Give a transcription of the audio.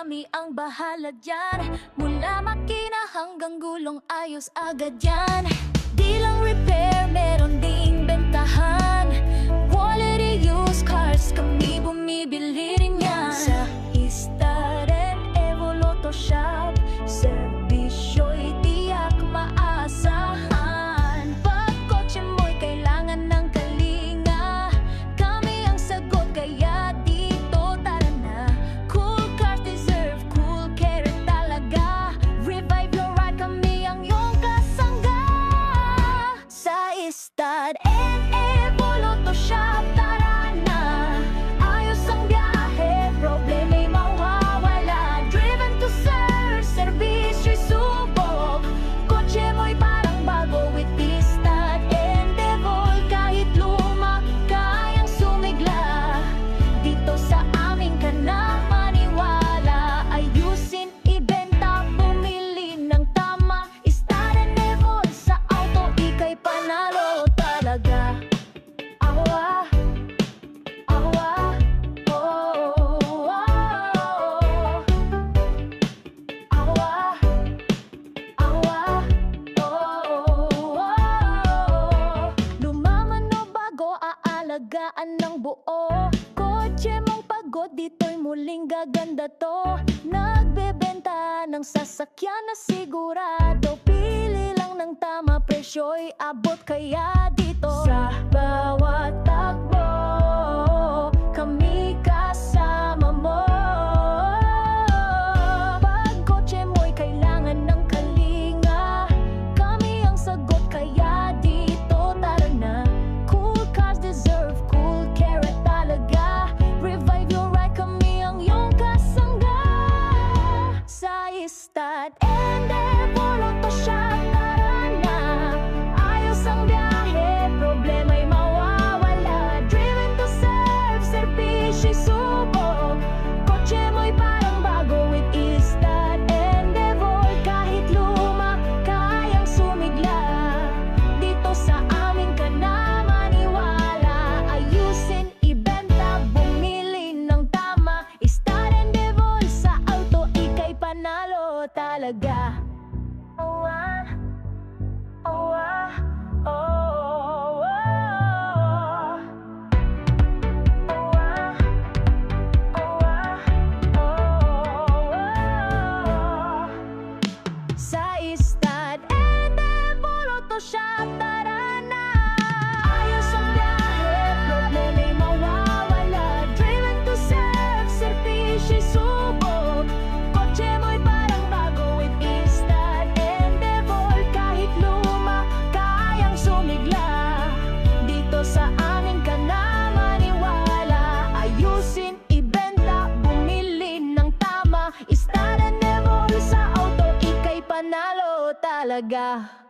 kami ang bahala dyan. Mula makina hanggang gulong, ayos agad yan. Di lang repair, meron ding bentahan. Quality used cars, kami bumibili rin yan. Sa Istaren Evoloto Shop, serbisyo'y tiyak maasahan. Pag kotse mo'y kailangan ng kalinga, kami ang sagot, kaya dito tara na. Cool cars deserve cool care talaga. Revive your ride, kami ang iyong kasangga. Sa Istaren Evoloto Shop, tara na. Ayos ang biyahe, problema'y mawawala. Driven to serve, servisyo'y subok. Kotse mo'y parang bago with Istaren Evol. Kahit luma, kayang sumigla. Dito sa amin ka na maniwala. Ayusin, ibenta, bumili ng tama. Istaren Evol, sa auto ika'y panalo talaga. Awa, awa, oh, oh, oh. Awa, awa, oh, oh. Lumaman o bago, aalagaan ng buo. Kotse mong pagod, dito'y muling gaganda to. Nagbebenta ng sasakyan na sigurado. Pili lang ng tama, presyo'y abot, kaya dito sa bawat takbo, kami kasama mo. Pag kotse mo'y kailangan ng kalinga, kami ang sagot, kaya dito tara na. Cool cars deserve cool care talaga. Revive your ride, kami ang iyong kasangga. Sa Istaren Evoloto Shop, tara na. Ayos ang biyahe, problema'y mawawala. Driven to serve, servisyo'y subok. Kotse mo'y parang bago with Istaren Evol. Kahit luma, kayang sumigla. Dito sa amin ka na maniwala. Ayusin, ibenta, bumili ng tama. Istaren Evol, sa auto ika'y panalo talaga. Oh, ah, oh, ah, oh, oh, oh. Oh, ah, oh, ah, oh, oh. Sa Istaren Evoloto Shop, tara na. Ayos ang biyahe, problema'y mawawala. Driven to serve, servisyo'y subok. Kotse mo'y parang bago with Istaren Evol. Kahit luma, kayang sumigla. Dito sa amin ka na maniwala. Ayusin, ibenta, bumili ng tama. Istaren Evol, sa auto ika'y panalo talaga.